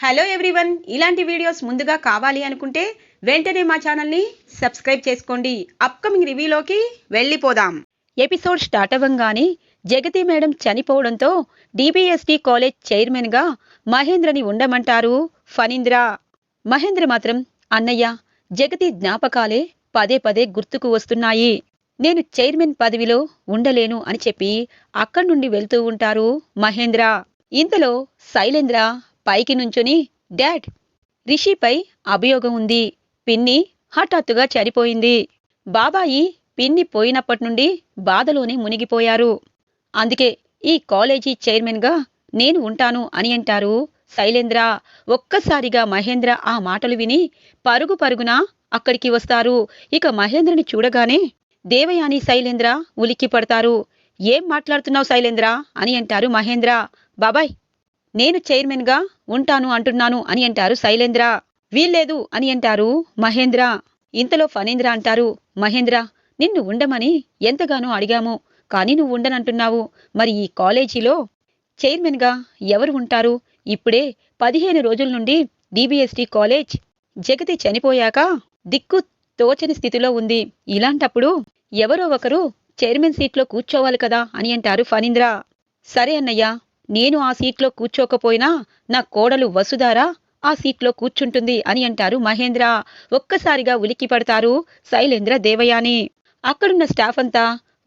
Hello everyone, ఇలాంటి videos ముందుగా కావాలి అనుకుంటే వెంటనే మా ఛానల్ని సబ్స్క్రైబ్ చేసుకోండి. అప్కమింగ్ రివ్యూలోకి వెళ్ళిపోదాం. ఎపిసోడ్ స్టార్ట్ అవ్వంగానే జగతి మేడం చనిపోవడంతో డిబిఎస్టి కాలేజ్ చైర్మన్గా మహేంద్రని ఉండమంటారు ఫణీంద్ర. మహేంద్ర మాత్రం అన్నయ్య, జగతి జ్ఞాపకాలే పదే పదే గుర్తుకు వస్తున్నాయి, నేను చైర్మన్ పదవిలో ఉండలేను అని చెప్పి అక్కడి నుండి వెళ్తూ ఉంటారు మహేంద్ర. ఇంతలో శైలేంద్ర పైకి నుంచుని, డాడ్, రిషిపై అభియోగం ఉంది, పిన్ని హఠాత్తుగా చనిపోయింది, బాబాయి పిన్ని పోయినప్పటి నుండి బాధలోనే మునిగిపోయారు, అందుకే ఈ కాలేజీ చైర్మన్గా నేను ఉంటాను అని అంటారు శైలేంద్ర. ఒక్కసారిగా మహేంద్ర ఆ మాటలు విని పరుగు పరుగున అక్కడికి వస్తారు. ఇక మహేంద్రని చూడగానే దేవయాని శైలేంద్ర ఉలిక్కి పడతారు. ఏం మాట్లాడుతున్నావు శైలేంద్ర అని అంటారు మహేంద్ర. బాబాయ్, నేను చైర్మన్గా ఉంటాను అంటున్నాను అని అంటారు శైలేంద్ర. వీల్లేదు అని అంటారు మహేంద్ర. ఇంతలో ఫణీంద్ర అంటారు, మహేంద్ర, నిన్ను ఉండమని ఎంతగానో అడిగాము, కానీ నువ్వు ఉండనంటున్నావు. మరి ఈ కాలేజీలో చైర్మన్గా ఎవరు ఉంటారు? ఇప్పుడే 15 రోజుల నుండి డిబిఎస్టి కాలేజ్ జగతి చనిపోయాక దిక్కు తోచని స్థితిలో ఉంది. ఇలాంటప్పుడు ఎవరో ఒకరు చైర్మన్ సీట్లో కూర్చోవాలి కదా అని అంటారు ఫణీంద్ర. సరే అన్నయ్య, నేను ఆ సీట్లో కూర్చోకపోయినా నా కోడలు వసుధార ఆ సీట్లో కూర్చుంటుంది అని అంటారు మహేంద్ర. ఒక్కసారిగా ఉలిక్కి పడతారు శైలేంద్ర, దేవయాని. అక్కడున్న స్టాఫ్ అంతా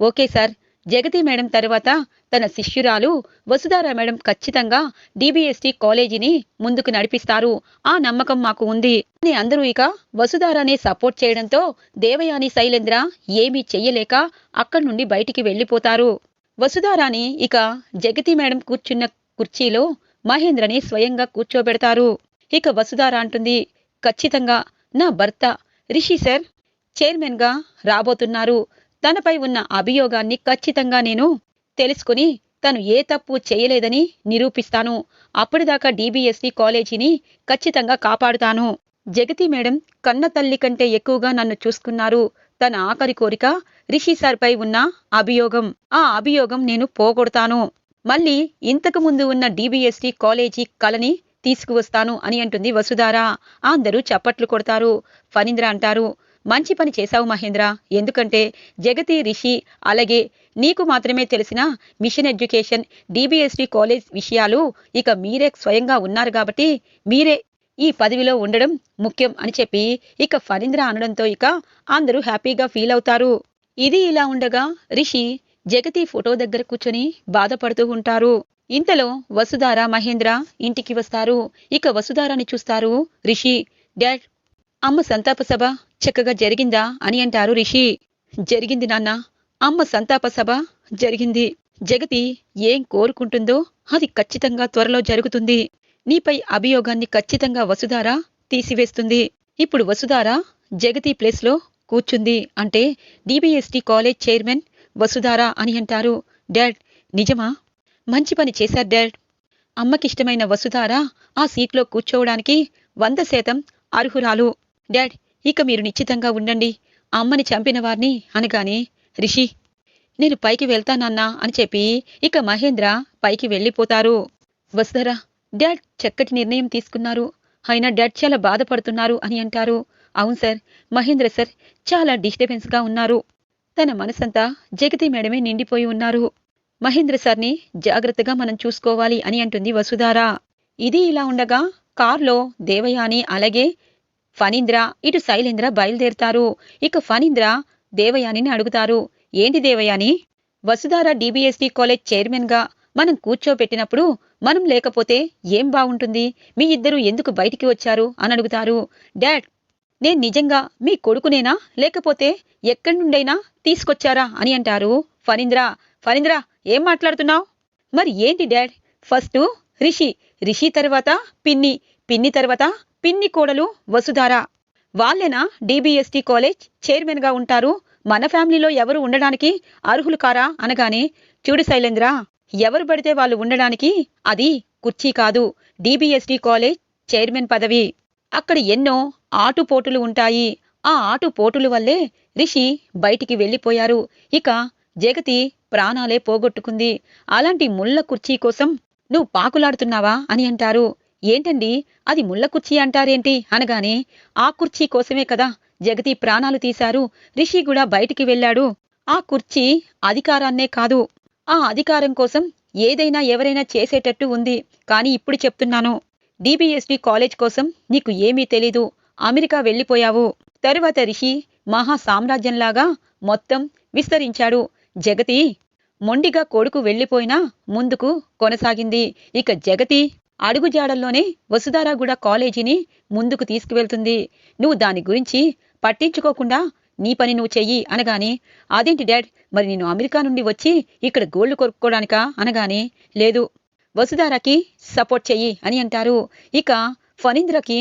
ఓకే సార్, జగతి మేడం తర్వాత తన శిష్యురాలు వసుధార మేడం ఖచ్చితంగా డిబిఎస్టి కాలేజీని ముందుకు నడిపిస్తారు, ఆ నమ్మకం మాకు ఉంది అని అందరూ ఇక వసుధారనే సపోర్ట్ చేయడంతో దేవయాని శైలేంద్ర ఏమీ చెయ్యలేక అక్కడి నుండి బయటికి వెళ్లిపోతారు. వసుధారాని ఇక జగతి మేడం కూర్చున్న కుర్చీలో మహేంద్రని స్వయంగా కూర్చోబెడతారు. ఇక వసుధార అంటుంది, ఖచ్చితంగా నా భర్త రిషి సార్ చైర్మన్గా రాబోతున్నారు, తనపై ఉన్న అభియోగాన్ని ఖచ్చితంగా నేను తెలుసుకుని తను ఏ తప్పు చేయలేదని నిరూపిస్తాను, అప్పటిదాకా డిబిఎస్టి కాలేజీని ఖచ్చితంగా కాపాడుతాను. జగతి మేడం కన్న తల్లి కంటే ఎక్కువగా నన్ను చూసుకున్నారు, తన ఆఖరి కోరిక రిషి సార్పై ఉన్న అభియోగం, ఆ అభియోగం నేను పోగొడతాను, మళ్ళీ ఇంతకు ముందు ఉన్న డిబిఎస్టి కాలేజీ కలని తీసుకువస్తాను అని అంటుంది వసుధార. అందరూ చప్పట్లు కొడతారు. ఫణీంద్ర అంటారు, మంచి పని చేశావు మహేంద్ర, ఎందుకంటే జగతి, రిషి అలాగే నీకు మాత్రమే తెలిసిన మిషన్ ఎడ్యుకేషన్ డిబిఎస్టి కాలేజ్ విషయాలు ఇక మీరే స్వయంగా ఉన్నారు కాబట్టి మీరే ఈ పదవిలో ఉండడం ముఖ్యం అని చెప్పి ఇక ఫణీంద్ర అనడంతో ఇక అందరూ హ్యాపీగా ఫీల్ అవుతారు. ఇది ఇలా ఉండగా రిషి జగతి ఫోటో దగ్గర కూర్చొని బాధపడుతూ ఉంటారు. ఇంతలో వసుధార, మహేంద్ర ఇంటికి వస్తారు. ఇక వసుధారాని చూస్తారు రిషి. డాడ్, అమ్మ సంతాప సభ చక్కగా జరిగిందా అని అంటారు రిషి. జరిగింది నాన్న, అమ్మ సంతాప సభ జరిగింది, జగతి ఏం కోరుకుంటుందో అది ఖచ్చితంగా త్వరలో జరుగుతుంది, నీపై అభియోగాన్ని ఖచ్చితంగా వసుధార తీసివేస్తుంది, ఇప్పుడు వసుధార జగతి ప్లేస్లో కూర్చుంది అంటే డిబిఎస్టి కాలేజ్ చైర్మన్ వసుధార అని అంటారు. డాడ్, నిజమా? మంచి పని చేశారు డాడ్, అమ్మకిష్టమైన వసుధార ఆ సీట్లో కూర్చోవడానికి 100% అర్హురాలు. డాడ్, ఇక మీరు నిశ్చితంగా ఉండండి, అమ్మని చంపిన వారిని అనగానే రిషి, నేను పైకి వెళ్తానన్నా అని చెప్పి ఇక మహేంద్ర పైకి వెళ్ళిపోతారు. వసుధార, డాడ్ చక్కటి నిర్ణయం తీసుకున్నారు, అయినా డాడ్ చాలా బాధపడుతున్నారు అని అంటారు. అవును సార్, మహేంద్ర సార్ చాలా డిస్టర్బెన్స్గా ఉన్నారు, తన మనసంతా జగతి మేడమే నిండిపోయి ఉన్నారు, మహేంద్ర సార్ని జాగ్రత్తగా మనం చూసుకోవాలి అని అంటుంది వసుధార. ఇది ఇలా ఉండగా కార్లో దేవయాని అలాగే ఫణీంద్ర ఇటు శైలేంద్ర బయలుదేరుతారు. ఇక ఫణీంద్ర దేవయానిని అడుగుతారు, ఏంటి దేవయాని, వసుధార డిబిఎస్టి కాలేజ్ చైర్మన్గా మనం కూర్చోబెట్టినప్పుడు మనం లేకపోతే ఏం బాగుంటుంది, మీ ఇద్దరు ఎందుకు బయటికి వచ్చారు అని అడుగుతారు. డాడ్, నేను నిజంగా మీ కొడుకునేనా లేకపోతే ఎక్కడి నుండైనా తీసుకొచ్చారా అని అంటారు ఫణీంద్ర. ఫణీంద్ర, ఏం మాట్లాడుతున్నావు? మరి ఏంటి డాడ్, ఫస్ట్ రిషి, రిషి తర్వాత పిన్ని, పిన్ని తర్వాత పిన్ని కోడలు వసుధార, వాళ్ళేనా డిబిఎస్టి కాలేజ్ చైర్మన్గా ఉంటారు, మన ఫ్యామిలీలో ఎవరు ఉండడానికి అర్హులు కారా అనగానే, చూడు శైలేంద్ర, ఎవరు పడితే వాళ్ళు ఉండడానికి అది కుర్చీ కాదు, డిబిఎస్టి కాలేజ్ చైర్మన్ పదవి, అక్కడ ఎన్నో ఆటుపోటులు ఉంటాయి, ఆ ఆటుపోటుల వల్లే రిషి బయటికి వెళ్ళిపోయారు, ఇక జగతి ప్రాణాలే పోగొట్టుకుంది, అలాంటి ముళ్ళ కుర్చీ కోసం నువ్వు పాకులాడుతున్నావా అని అంటారు. ఏంటండి అది ముళ్ళ కుర్చీ అంటారేంటి అనగానే, ఆ కుర్చీ కోసమే కదా జగతి ప్రాణాలు తీశారు, రిషి కూడా బయటికి వెళ్ళాడు. ఆ కుర్చీ అధికారాన్నే కాదు, ఆ అధికారం కోసం ఏదైనా ఎవరైనా చేసేటట్టు ఉంది. కానీ ఇప్పుడు చెప్తున్నాను, డిబిఎస్డి కాలేజ్ కోసం నీకు ఏమీ తెలీదు. అమెరికా వెళ్ళిపోయావు. తరువాత రిషి మహా సామ్రాజ్యంలాగా మొత్తం విస్తరించాడు. జగతి మొండిగా కొడుకు వెళ్ళిపోయినా ముందుకు కొనసాగింది. ఇక జగతి అడుగుజాడల్లోనే వసుధారాగూడ కాలేజీని ముందుకు తీసుకువెళ్తుంది. నువ్వు దాని గురించి పట్టించుకోకుండా నీ పని నువ్వు చెయ్యి అనగానే, అదేంటి డాడ్, మరి నేను అమెరికా నుండి వచ్చి ఇక్కడ గోల్డ్ కొనుక్కోడానికా అనగానే, లేదు, వసుధారాకి సపోర్ట్ చెయ్యి అని అంటారు. ఇక ఫణీంద్రకి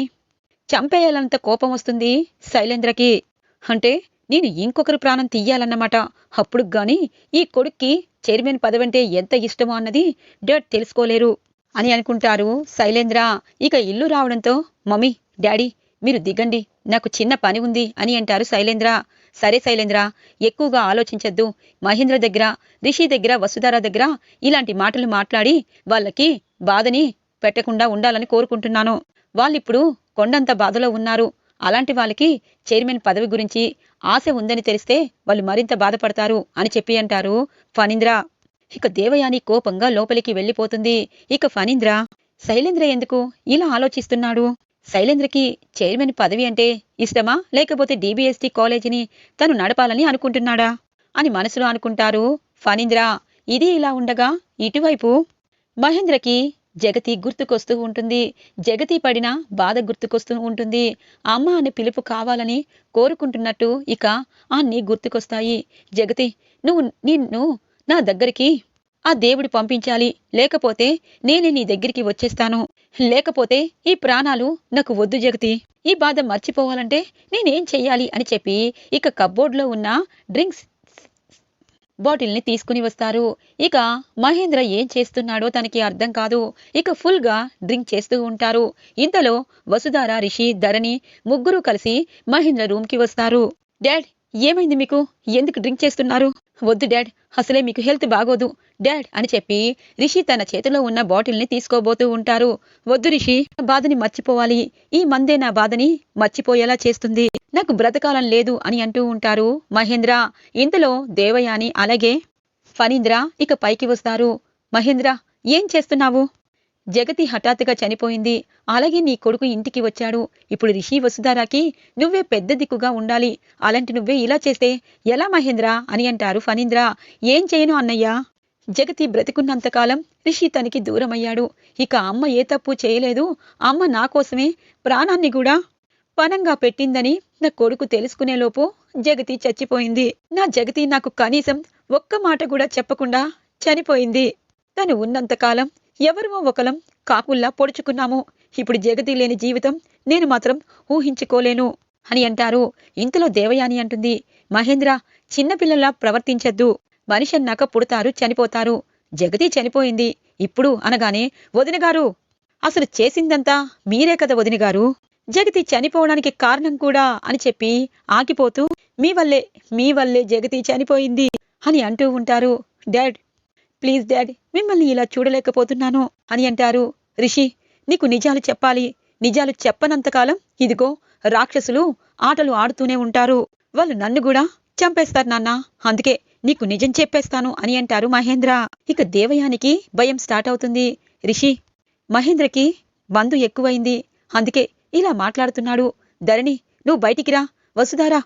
చంపేయాలంత కోపం వస్తుంది శైలేంద్రకి. అంటే నేను ఇంకొకరి ప్రాణం తీయాలన్నమాట. అప్పుడు గాని ఈ కొడుక్కి చైర్మన్ పదవంటే ఎంత ఇష్టమో అన్నది డాడ్ తెలుసుకోలేరు అని అనుకుంటారు శైలేంద్ర. ఇక ఇల్లు రావడంతో, మమ్మీ, డాడీ మీరు దిగండి, నాకు చిన్న పని ఉంది అని అంటారు శైలేంద్ర. సరే శైలేంద్ర, ఎక్కువగా ఆలోచించద్దు. మహేంద్ర దగ్గర, రిషి దగ్గర, వసుధార దగ్గర ఇలాంటి మాటలు మాట్లాడి వాళ్ళకి బాధని పెట్టకుండా ఉండాలని కోరుకుంటున్నాను. వాళ్ళిప్పుడు కొండంత బాధలో ఉన్నారు. అలాంటి వాళ్ళకి చైర్మన్ పదవి గురించి ఆశ ఉందని తెలిస్తే వాళ్ళు మరింత బాధపడతారు అని చెప్పి అంటారు ఫణీంద్ర. ఇక దేవయాని కోపంగా లోపలికి వెళ్ళిపోతుంది. ఇక ఫణీంద్ర, శైలేంద్ర ఎందుకు ఇలా ఆలోచిస్తున్నాడు? శైలేంద్రకి చైర్మన్ పదవి అంటే ఇష్టమా, లేకపోతే డిబిఎస్టి కాలేజీని తను నడపాలని అనుకుంటున్నాడా అని మనసులో అనుకుంటారు ఫణీంద్ర. ఇది ఇలా ఉండగా ఇటువైపు మహేంద్రకి జగతి గుర్తుకొస్తూ ఉంటుంది. జగతి పడిన బాధ గుర్తుకొస్తూ ఉంటుంది. అమ్మ అనే పిలుపు కావాలని కోరుకుంటున్నట్టు ఇక అన్నీ గుర్తుకొస్తాయి. జగతి, నిన్ను నా దగ్గరికి ఆ దేవుడు పంపించాలి, లేకపోతే నేనే నీ దగ్గరికి వచ్చేస్తాను. లేకపోతే ఈ ప్రాణాలు నాకు వద్దు జగతి. ఈ బాధ మర్చిపోవాలంటే నేనేం చెయ్యాలి అని చెప్పి ఇక కప్బోర్డ్లో ఉన్న డ్రింక్స్ బాటిల్ని తీసుకుని వస్తారు. ఇక మహేంద్ర ఏం చేస్తున్నాడో తనకి అర్థం కాదు. ఇక ఫుల్ గా డ్రింక్ చేస్తూ ఉంటారు. ఇంతలో వసుధార, రిషి, ధరణి ముగ్గురు కలిసి మహేంద్ర రూమ్ కి వస్తారు. డాడ్, ఏమైంది మీకు? ఎందుకు డ్రింక్ చేస్తున్నారు? వద్దు డాడ్, అసలే మీకు హెల్త్ బాగోదు డాడ్ అని చెప్పి రిషి తన చేతిలో ఉన్న బాటిల్ని తీసుకోబోతూ ఉంటారు. వద్దు రిషి, బాధని మర్చిపోవాలి. ఈ మందే నా బాధని మర్చిపోయేలా చేస్తుంది. నాకు బ్రతకాలం లేదు అని అంటూ ఉంటారు మహేంద్ర. ఇంతలో దేవయాని అలాగే ఫణీంద్ర ఇక పైకి వస్తారు. మహేంద్ర, ఏం చేస్తున్నావు? జగతి హఠాత్తుగా చనిపోయింది. అలాగే నీ కొడుకు ఇంటికి వచ్చాడు. ఇప్పుడు రిషి, వసుధారాకి నువ్వే పెద్ద దిక్కుగా ఉండాలి. అలాంటి నువ్వే ఇలా చేస్తే ఎలా మహేంద్ర అని అంటారు ఫణీంద్ర. ఏం చేయను అన్నయ్యా, జగతి బ్రతికున్నంతకాలం రిషి తనకి దూరమయ్యాడు. ఇక అమ్మ ఏ తప్పు చేయలేదు. అమ్మ నా కోసమే ప్రాణాన్ని కూడా పనంగా పెట్టిందని నా కొడుకు తెలుసుకునేలోపు జగతి చచ్చిపోయింది. నా జగతి నాకు కనీసం ఒక్క మాట కూడా చెప్పకుండా చనిపోయింది. తను ఉన్నంతకాలం ఎవరో ఒకలం కాకుల్లా పొడుచుకున్నాము. ఇప్పుడు జగతి లేని జీవితం నేను మాత్రం ఊహించుకోలేను అని అంటారు. ఇంతలో దేవయాని అంటుంది, మహేంద్ర, చిన్నపిల్లలా ప్రవర్తించద్దు. మనిషి అన్నాక పుడతారు, చనిపోతారు. జగతి చనిపోయింది ఇప్పుడు అనగానే, వదినగారు, అసలు చేసిందంతా మీరే కదా వదినగారు. జగతి చనిపోవడానికి కారణం కూడా అని చెప్పి ఆగిపోతూ, మీ వల్లే జగతి చనిపోయింది అని అంటూ ఉంటారు. డాడ్, ప్లీజ్ డాడ్, మిమ్మల్ని ఇలా చూడలేకపోతున్నాను అని అంటారు. రిషి, నీకు నిజాలు చెప్పాలి. నిజాలు చెప్పనంతకాలం ఇదిగో రాక్షసులు ఆటలు ఆడుతూనే ఉంటారు. వాళ్ళు నన్ను కూడా చంపేస్తారు నాన్న. అందుకే నీకు నిజం చెప్పేస్తాను అని అంటారు మహేంద్ర. ఇక దేవయానికి భయం స్టార్ట్ అవుతుంది. రిషి, మహేంద్రకి మందు ఎక్కువైంది, అందుకే ఇలా మాట్లాడుతున్నాడు. ధరణి, నువ్వు బయటికి రా. వసుధారా,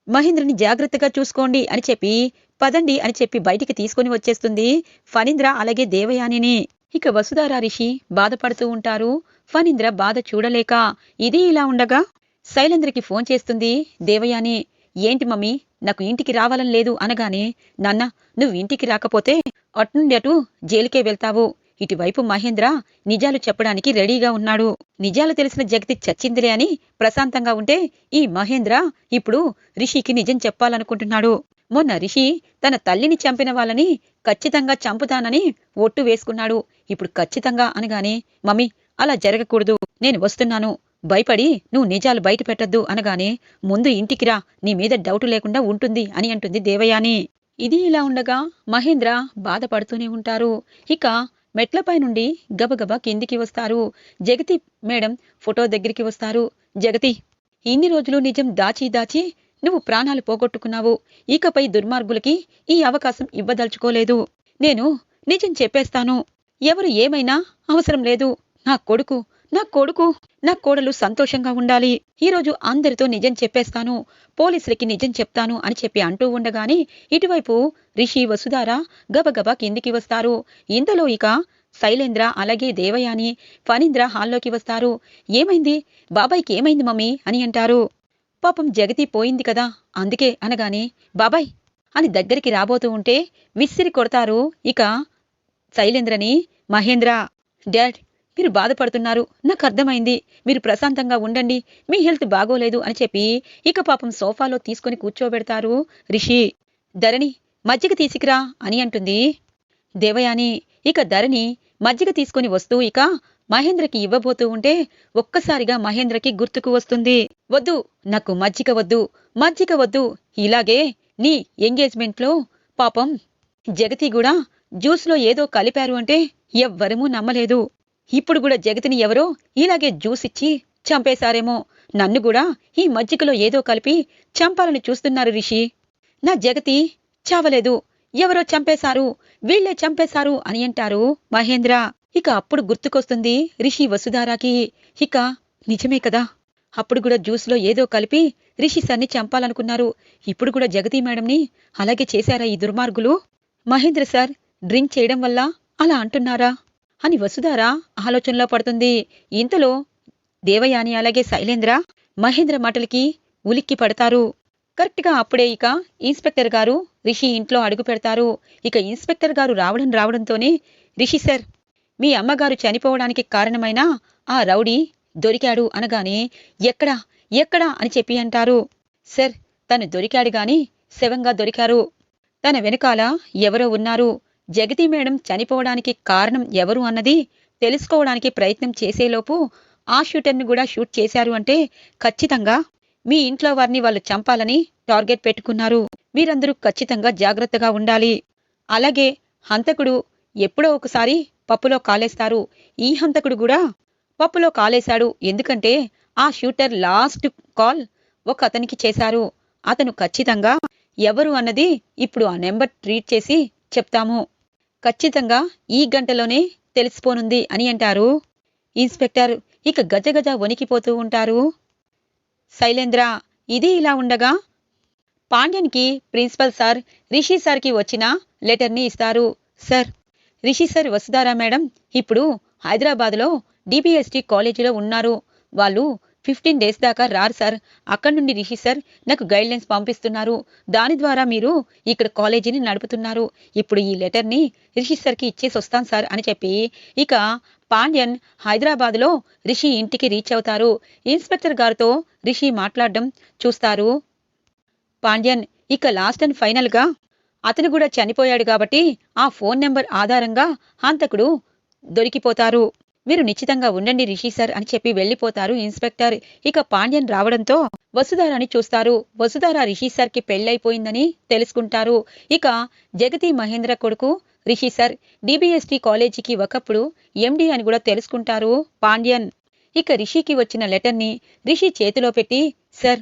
మహేంద్రని జాగ్రత్తగా చూసుకోండి అని చెప్పి పదండి అని చెప్పి బయటికి తీసుకుని వచ్చేస్తుంది ఫణీంద్ర అలాగే దేవయానిని. ఇక వసుధార, రిషి బాధపడుతూ ఉంటారు. ఫణీంద్ర బాధ చూడలేక. ఇది ఇలా ఉండగా శైలేంద్రకి ఫోన్ చేస్తుంది దేవయాని. ఏంటి మమ్మీ, నాకు ఇంటికి రావాలని లేదు అనగానే, నాన్న, నువ్వు ఇంటికి రాకపోతే అట్నుండి అటు జైలుకే వెళ్తావు. ఇటువైపు మహేంద్ర నిజాలు చెప్పడానికి రెడీగా ఉన్నాడు. నిజాలు తెలిసిన జగతి చచ్చిందిలే అని ప్రశాంతంగా ఉంటే ఈ మహేంద్ర ఇప్పుడు రిషికి నిజం చెప్పాలనుకుంటున్నాడు. మొన్న రిషి తన తల్లిని చంపిన వాళ్ళని ఖచ్చితంగా చంపుతానని ఒట్టు వేసుకున్నాడు. ఇప్పుడు ఖచ్చితంగా అనగానే, మమ్మీ, అలా జరగకూడదు, నేను వస్తున్నాను, భయపడి నువ్వు నిజాలు బయట పెట్టద్దు అనగానే, ముందు ఇంటికి రా, నీ మీద డౌట్ లేకుండా ఉంటుంది అని అంటుంది దేవయాని. ఇది ఇలా ఉండగా మహేంద్ర బాధపడుతూనే ఉంటారు. ఇక మెట్లపై నుండి గబగబా కిందికి వస్తారు. జగతి మేడం ఫోటో దగ్గరికి వస్తారు. జగతి, ఇన్ని రోజులు నిజం దాచి దాచి నువ్వు ప్రాణాలు పోగొట్టుకున్నావు. ఇకపై దుర్మార్గులకి ఈ అవకాశం ఇవ్వదలుచుకోలేదు. నేను నిజం చెప్పేస్తాను. ఎవరు ఏమైనా అవసరం లేదు. నా కొడుకు, నా కొడుకు, నా కోడలు సంతోషంగా ఉండాలి. ఈరోజు అందరితో నిజం చెప్పేస్తాను. పోలీసులకి నిజం చెప్తాను అని చెప్పి అంటూ ఉండగానే ఇటువైపు రిషి, వసుధార గబగబా కిందికి వస్తారు. ఇంతలో ఇక శైలేంద్ర అలాగే దేవయాని, ఫణీంద్ర హాల్లోకి వస్తారు. ఏమైంది బాబాయ్కి, ఏమైంది మమ్మీ అని అంటారు. పాపం జగతి పోయింది కదా అందుకే అనగానే బాబాయ్ అని దగ్గరికి రాబోతూ ఉంటే విసిరి కొడతారు ఇక శైలేంద్రని మహేంద్ర. డాడ్, మీరు బాధపడుతున్నారు, నాకు అర్థమైంది. మీరు ప్రశాంతంగా ఉండండి, మీ హెల్త్ బాగోలేదు అని చెప్పి ఇక పాపం సోఫాలో తీసుకుని కూర్చోబెడతారు రిషి. ధరణి, మజ్జిగ తీసుకురా అని అంటుంది దేవయాని. ఇక ధరణి మజ్జిగ తీసుకుని వస్తూ ఇక మహేంద్రకి ఇవ్వబోతూ ఉంటే ఒక్కసారిగా మహేంద్రకి గుర్తుకు వస్తుంది. వద్దు, నాకు మజ్జిగ వద్దు, మజ్జిగ వద్దు. ఇలాగే నీ ఎంగేజ్మెంట్లో పాపం జగతి కూడా జ్యూస్లో ఏదో కలిపారు అంటే ఎవ్వరమూ నమ్మలేదు. ఇప్పుడు కూడా జగతిని ఎవరో ఇలాగే జ్యూస్ ఇచ్చి చంపేశారేమో. నన్ను కూడా ఈ మజ్జిగలో ఏదో కలిపి చంపాలని చూస్తున్నారు రిషి. నా జగతి చావలేదు, ఎవరో చంపేశారు, వీళ్లే చంపేశారు అని అంటారు మహేంద్ర. ఇక అప్పుడు గుర్తుకొస్తుంది రిషి వసుధారాకి. ఇక నిజమే కదా, అప్పుడు కూడా జ్యూస్లో ఏదో కలిపి రిషి సన్ని చంపాలనుకున్నారు. ఇప్పుడు కూడా జగతి మేడంని అలాగే చేశారా ఈ దుర్మార్గులు? మహేంద్ర సార్ డ్రింక్ చేయడం వల్ల అలా అంటున్నారా అని వసుధార ఆలోచనలో పడుతుంది. ఇంతలో దేవయాని అలాగే శైలేంద్ర మహేంద్ర మాటలకి ఉలిక్కి పడతారు. కరెక్ట్ గా అప్పుడే ఇక ఇన్స్పెక్టర్ గారు రిషి ఇంట్లో అడుగు పెడతారు. ఇక ఇన్స్పెక్టర్ గారు రావడంతోనే రిషి సార్, మీ అమ్మగారు చనిపోవడానికి కారణమైన ఆ రౌడీ దొరికాడు అనగానే ఎక్కడా ఎక్కడా అని చెప్పి అంటారు. సార్, తను దొరికాడు గాని శవంగా దొరికారు. తన వెనకాల ఎవరో ఉన్నారు. జగతి మేడం చనిపోవడానికి కారణం ఎవరు అన్నది తెలుసుకోవడానికి ప్రయత్నం చేసేలోపు ఆ షూటర్ని కూడా షూట్ చేశారు అంటే ఖచ్చితంగా మీ ఇంట్లో వారిని వాళ్ళు చంపాలని టార్గెట్ పెట్టుకున్నారు. మీరందరూ ఖచ్చితంగా జాగ్రత్తగా ఉండాలి. అలాగే హంతకుడు ఎప్పుడో ఒకసారి పప్పులో కాలేస్తారు. ఈ హంతకుడు కూడా పప్పులో కాలేశాడు. ఎందుకంటే ఆ షూటర్ లాస్ట్ కాల్ ఒక అతనికి చేశారు. అతను ఖచ్చితంగా ఎవరు అన్నది ఇప్పుడు ఆ నెంబర్ ట్రీట్ చేసి చెప్తాము. ఖచ్చితంగా ఈ గంటలోనే తెలిసిపోనుంది అని అంటారు ఇన్స్పెక్టర్. ఇక గజగజ వణికిపోతూ ఉంటారు శైలేంద్ర. ఇది ఇలా ఉండగా పాండ్యన్కి ప్రిన్సిపల్ సార్ రిషి సార్కి వచ్చిన లెటర్ని ఇస్తారు. Sir, Rishi sir Vasudhara madam ఇప్పుడు హైదరాబాద్లో డిబిఎస్టి కాలేజీలో ఉన్నారు. వాళ్ళు 15 days దాకా రారు సార్. అక్కడి నుండి రిషి సార్ నాకు గైడ్లైన్స్ పంపిస్తున్నారు. దాని ద్వారా మీరు ఇక్కడ కాలేజీని నడుపుతున్నారు. ఇప్పుడు ఈ లెటర్ని రిషి సార్కి ఇచ్చేసి వస్తాను సార్ అని చెప్పి ఇక పాండ్యన్ హైదరాబాద్లో రిషి ఇంటికి రీచ్ అవుతారు. ఇన్స్పెక్టర్ గారితో రిషి మాట్లాడడం చూస్తారు పాండ్యన్. ఇక లాస్ట్ అండ్ ఫైనల్ గా అతను కూడా చనిపోయాడు కాబట్టి ఆ ఫోన్ నెంబర్ ఆధారంగా హంతకుడు దొరికిపోతారు. మీరు నిశ్చితంగా ఉండండి రిషి సార్ అని చెప్పి వెళ్లిపోతారు ఇన్స్పెక్టర్. ఇక పాండ్యన్ రావడంతో వసుధారాని చూస్తారు. వసుధార రిషి సార్ కి పెళ్లైపోయిందని తెలుసుకుంటారు. ఇక జగతి మహేంద్ర కొడుకు రిషి సార్ డిబిఎస్టి కాలేజీకి ఒకప్పుడు ఎండి అని కూడా తెలుసుకుంటారు పాండ్యన్. ఇక రిషికి వచ్చిన లెటర్ని రిషి చేతిలో పెట్టి, సార్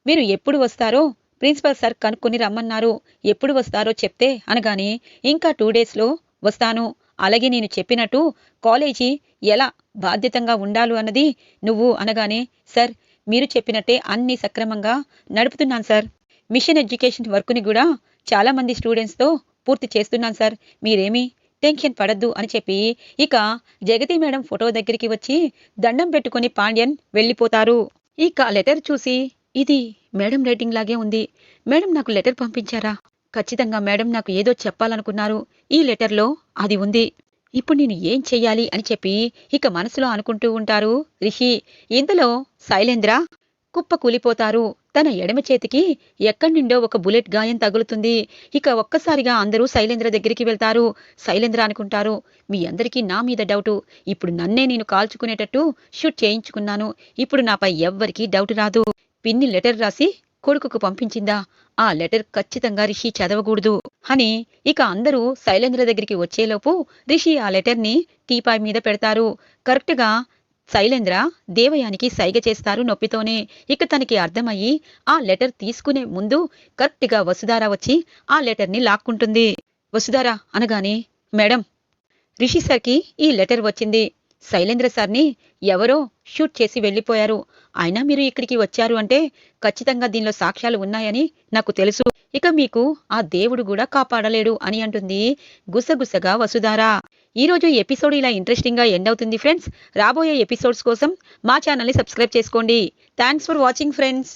మీరు ఎప్పుడు వస్తారో ప్రిన్సిపల్ సార్ కనుక్కొని రమ్మన్నారు. ఎప్పుడు వస్తారో చెప్తే అనగానే ఇంకా 2 daysలో వస్తాను. అలాగే నేను చెప్పినట్టు కాలేజీ ఎలా బాధ్యతంగా ఉండాలి అన్నది నువ్వు అనగానే, సార్ మీరు చెప్పినట్టే అన్ని సక్రమంగా నడుపుతున్నాను సార్. మిషన్ ఎడ్యుకేషన్ వర్క్ని కూడా చాలా మంది స్టూడెంట్స్తో పూర్తి చేస్తున్నాను సార్. మీరేమీ టెన్షన్ పడద్దు అని చెప్పి ఇక జగతి మేడం ఫోటో దగ్గరికి వచ్చి దండం పెట్టుకుని పాండ్యన్ వెళ్ళిపోతారు. ఇక లెటర్ చూసి ఇది మేడం రైటింగ్ లాగే ఉంది. మేడం నాకు లెటర్ పంపించారా? ఖచ్చితంగా మేడం నాకు ఏదో చెప్పాలనుకున్నారు. ఈ లెటర్లో అది ఉంది. ఇప్పుడు నేను ఏం చెయ్యాలి అని చెప్పి ఇక మనసులో అనుకుంటూ ఉంటారు రిషి. ఇంతలో శైలేంద్ర కుప్ప కూలిపోతారు. తన ఎడమ చేతికి ఎక్కడి నుండో ఒక బుల్లెట్ గాయం తగులుతుంది. ఇక ఒక్కసారిగా అందరూ శైలేంద్ర దగ్గరికి వెళ్తారు. శైలేంద్ర అనుకుంటారు, మీ అందరికీ నా మీద డౌటు. ఇప్పుడు నన్నే నేను కాల్చుకునేటట్టు షూట్ చేయించుకున్నాను. ఇప్పుడు నాపై ఎవ్వరికీ డౌట్ రాదు. పిన్ని లెటర్ రాసి కొడుకుకు పంపించిందా? ఆ లెటర్ ఖచ్చితంగా రిషి చదవకూడదు అని ఇక అందరూ శైలేంద్ర దగ్గరికి వచ్చేలోపు రిషి ఆ లెటర్ని టీపాయ్ మీద పెడతారు. కరెక్ట్గా శైలేంద్ర దేవయానికి సైగ చేస్తారు నొప్పితోనే. ఇక తనకి అర్థమయ్యి ఆ లెటర్ తీసుకునే ముందు కరెక్ట్గా వసుధార వచ్చి ఆ లెటర్ని లాక్కుంటుంది. వసుధార అనగానే, మేడం, రిషి సార్కి ఈ లెటర్ వచ్చింది. శైలేంద్ర సార్ని ఎవరో షూట్ చేసి వెళ్ళిపోయారు. అయినా మీరు ఇక్కడికి వచ్చారు అంటే ఖచ్చితంగా దీనిలో సాక్ష్యాలు ఉన్నాయని నాకు తెలుసు. ఇక మీకు ఆ దేవుడు కూడా కాపాడలేడు అని అంటుంది గుసగుసగా వసుధార. ఈరోజు ఎపిసోడ్ ఇలా ఇంట్రెస్టింగ్ గా ఎండ్ అవుతుంది ఫ్రెండ్స్. రాబోయే ఎపిసోడ్స్ కోసం మా ఛానల్ని సబ్స్క్రైబ్ చేసుకోండి. Thanks for watching friends.